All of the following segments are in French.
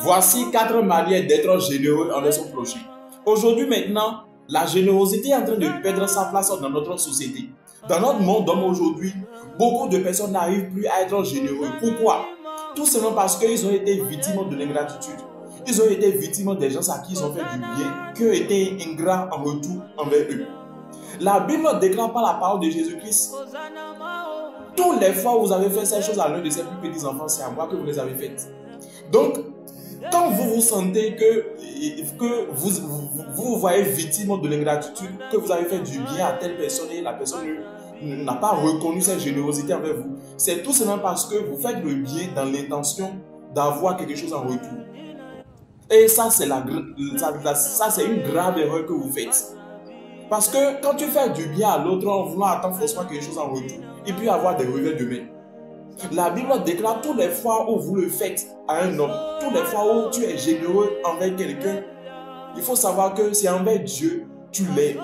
Voici 4 manières d'être généreux envers son prochain. Aujourd'hui maintenant, la générosité est en train de perdre sa place dans notre société. Dans notre monde d'hommes aujourd'hui, beaucoup de personnes n'arrivent plus à être généreux. Pourquoi? Tout simplement parce qu'ils ont été victimes de l'ingratitude. Ils ont été victimes des gens à qui ils ont fait du bien, qui ont été ingrats en retour envers eux. La Bible déclare par la parole de Jésus-Christ: toutes les fois où vous avez fait ces choses à l'un de ses plus petits enfants, c'est à moi que vous les avez faites. Donc, quand vous vous sentez que vous voyez victime de l'ingratitude, que vous avez fait du bien à telle personne et la personne n'a pas reconnu cette générosité envers vous, c'est tout simplement parce que vous faites le bien dans l'intention d'avoir quelque chose en retour. Et ça, c'est une grave erreur que vous faites. Parce que quand tu fais du bien à l'autre en voulant attendre forcément quelque chose en retour, il peut y avoir des revers de main. La Bible déclare toutes les fois où vous le faites à un homme, toutes les fois où tu es généreux envers quelqu'un, il faut savoir que c'est envers Dieu tu l'es.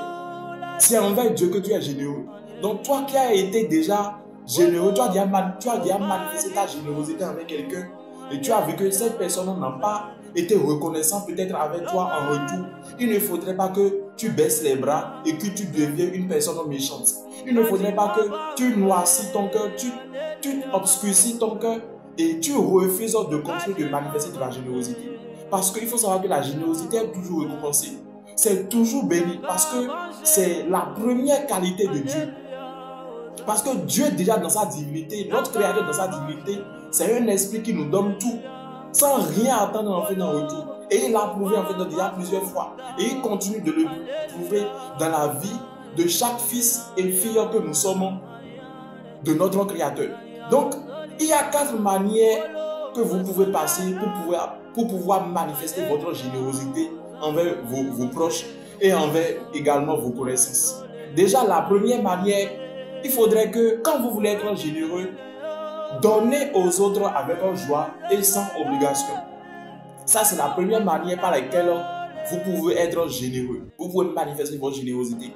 C'est envers Dieu que tu es généreux. Donc toi qui as été déjà généreux, tu as déjà manifesté ta générosité envers quelqu'un et tu as vu que cette personne n'a pas été reconnaissant peut-être avec toi en retour. Il ne faudrait pas que tu baisses les bras et que tu deviennes une personne méchante. Il ne faudrait pas que tu noircis ton cœur, tu obscurcis ton cœur et tu refuses de continuer de manifester de la générosité. Parce qu'il faut savoir que la générosité est toujours récompensée. C'est toujours béni parce que c'est la première qualité de Dieu. Parce que Dieu déjà dans sa divinité, notre Créateur dans sa divinité, c'est un esprit qui nous donne tout, sans rien attendre en fait en retour. Et il l'a prouvé en fait déjà plusieurs fois. Et il continue de le prouver dans la vie de chaque fils et fille que nous sommes de notre Créateur. Donc, il y a 4 manières que vous pouvez passer pour pouvoir manifester votre générosité envers vos proches et envers également vos connaissances. Déjà, la première manière, il faudrait que quand vous voulez être généreux, donnez aux autres avec joie et sans obligation. Ça, c'est la première manière par laquelle vous pouvez être généreux. Vous pouvez manifester votre générosité.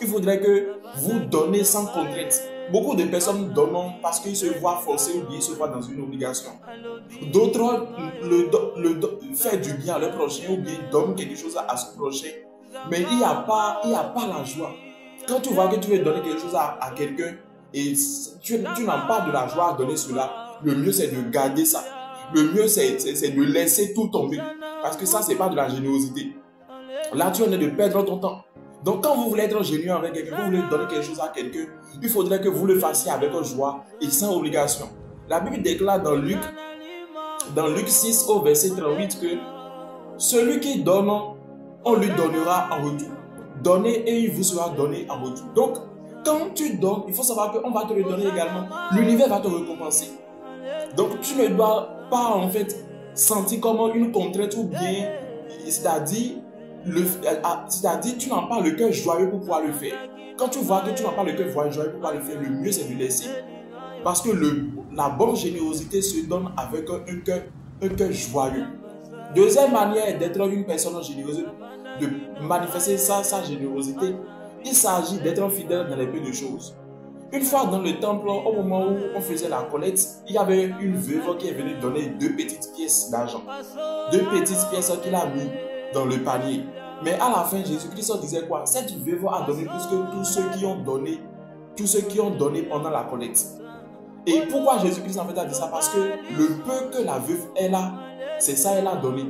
Il faudrait que vous donnez sans contrainte. Beaucoup de personnes donnent parce qu'ils se voient forcés ou bien se voient dans une obligation. D'autres font du bien à leur prochain ou bien donnent quelque chose à son prochain. Mais il n'y a pas la joie. Quand tu vois que tu veux donner quelque chose à quelqu'un et tu n'as pas de la joie à donner cela, le mieux c'est de garder ça. Le mieux c'est de laisser tout tomber. Parce que ça, ce n'est pas de la générosité. Là, tu en es de perdre ton temps. Donc, quand vous voulez être généreux avec quelqu'un, vous voulez donner quelque chose à quelqu'un, il faudrait que vous le fassiez avec joie et sans obligation. La Bible déclare dans Luc 6 au verset 38 que celui qui donne, on lui donnera en retour. Donnez et il vous sera donné en retour. Donc, quand tu donnes, il faut savoir qu'on va te le donner également. L'univers va te récompenser. Donc, tu ne dois pas en fait sentir comme une contrainte ou bien, c'est-à-dire, tu n'as pas le cœur joyeux pour pouvoir le faire. Quand tu vois que tu n'as pas le cœur joyeux pour pouvoir le faire, le mieux c'est de laisser. Parce que la bonne générosité se donne avec un cœur joyeux. Deuxième manière d'être une personne généreuse, de manifester sa générosité, il s'agit d'être fidèle dans les peu de choses. Une fois dans le temple, au moment où on faisait la collecte, il y avait une veuve qui est venue donner 2 petites pièces d'argent. 2 petites pièces qu'il a mis dans le panier. Mais à la fin, Jésus-Christ disait quoi? Cette veuve a donné plus que tous ceux qui ont donné pendant la collecte. Et pourquoi Jésus-Christ en fait a dit ça? Parce que le peu que la veuve elle a, c'est ça elle a donné.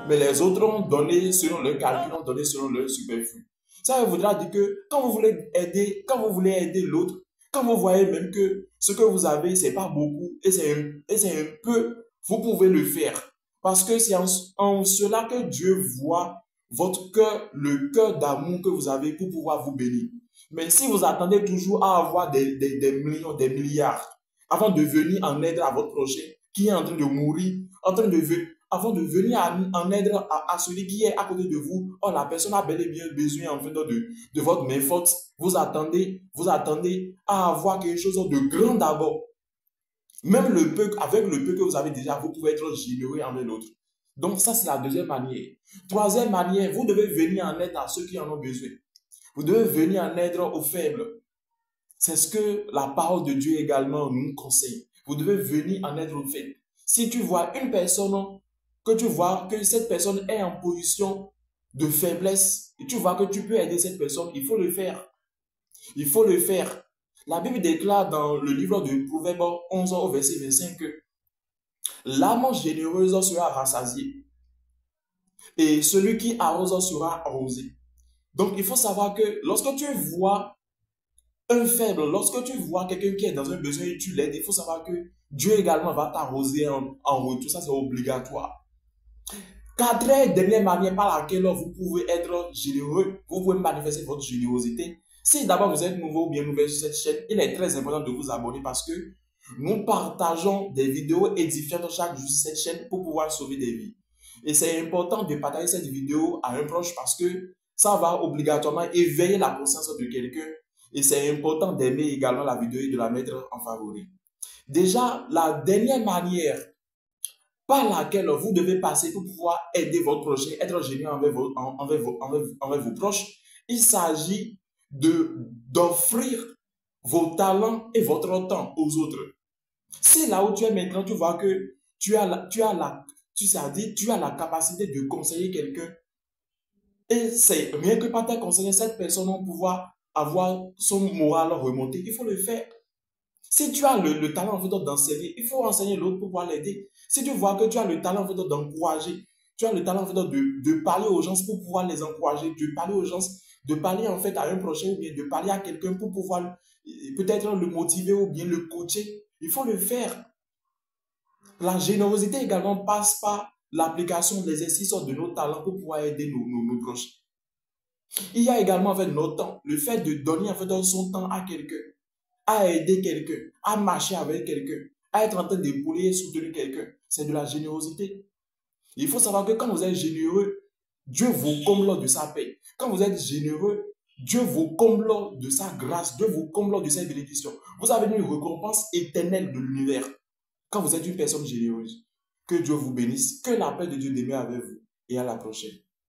Mais les autres ont donné selon leur calcul, ont donné selon leur superflu. Ça voudra dire que quand vous voulez aider l'autre, quand vous voyez même que ce que vous avez, c'est pas beaucoup et c'est un peu, vous pouvez le faire. Parce que c'est en cela que Dieu voit votre cœur, le cœur d'amour que vous avez pour pouvoir vous bénir. Mais si vous attendez toujours à avoir des millions, des milliards, avant de venir en aide à votre prochain qui est en train de mourir, avant de venir en aide à celui qui est à côté de vous, oh, la personne a bel et bien besoin en fait de votre main forte. Vous attendez à avoir quelque chose de grand d'abord. Même avec le peu que vous avez déjà, vous pouvez être généreux envers l'autre. Donc ça, c'est la deuxième manière. Troisième manière, vous devez venir en aide à ceux qui en ont besoin. Vous devez venir en aide aux faibles. C'est ce que la parole de Dieu également nous conseille. Vous devez venir en aide aux faibles. Si tu vois une personne que tu vois que cette personne est en position de faiblesse, et tu vois que tu peux aider cette personne, il faut le faire. Il faut le faire. La Bible déclare dans le livre de Proverbes 11 au verset 25 que l'âme généreuse sera rassasiée et celui qui arrose sera arrosé. Donc, il faut savoir que lorsque tu vois un faible, lorsque tu vois quelqu'un qui est dans un besoin et tu l'aides, il faut savoir que Dieu également va t'arroser en retour. Ça, c'est obligatoire. Quatrième et dernière manière par laquelle vous pouvez être généreux, vous pouvez manifester votre générosité. Si d'abord vous êtes nouveau ou bien nouvelle sur cette chaîne, il est très important de vous abonner parce que nous partageons des vidéos édifiantes chaque jour sur cette chaîne pour pouvoir sauver des vies. Et c'est important de partager cette vidéo à un proche parce que ça va obligatoirement éveiller la conscience de quelqu'un. Et c'est important d'aimer également la vidéo et de la mettre en favori. Déjà, la dernière manière par laquelle vous devez passer pour pouvoir aider votre prochain, être généreux envers vos proches, il s'agit d'offrir vos talents et votre temps aux autres. Si là où tu es maintenant, tu vois que tu as la capacité de conseiller quelqu'un, et c'est rien que par ta conseiller cette personne va pouvoir avoir son moral remonté, il faut le faire. Si tu as le talent en fait d'enseigner, il faut enseigner l'autre pour pouvoir l'aider. Si tu vois que tu as le talent en fait d'encourager, tu as le talent en fait de parler aux gens pour pouvoir les encourager, de parler aux gens, de parler en fait à un prochain ou bien de parler à quelqu'un pour pouvoir peut-être le motiver ou bien le coacher, il faut le faire. La générosité également passe par l'application de l'exercice de nos talents pour pouvoir aider nos proches. Il y a également en fait notre temps, le fait de donner en fait son temps à quelqu'un, à aider quelqu'un, à marcher avec quelqu'un, à être en train d'épauler et soutenir quelqu'un. C'est de la générosité. Il faut savoir que quand vous êtes généreux, Dieu vous comble de sa paix. Quand vous êtes généreux, Dieu vous comble de sa grâce, Dieu vous comble de ses bénédictions. Vous avez une récompense éternelle de l'univers quand vous êtes une personne généreuse. Que Dieu vous bénisse, que la paix de Dieu demeure avec vous et à la prochaine.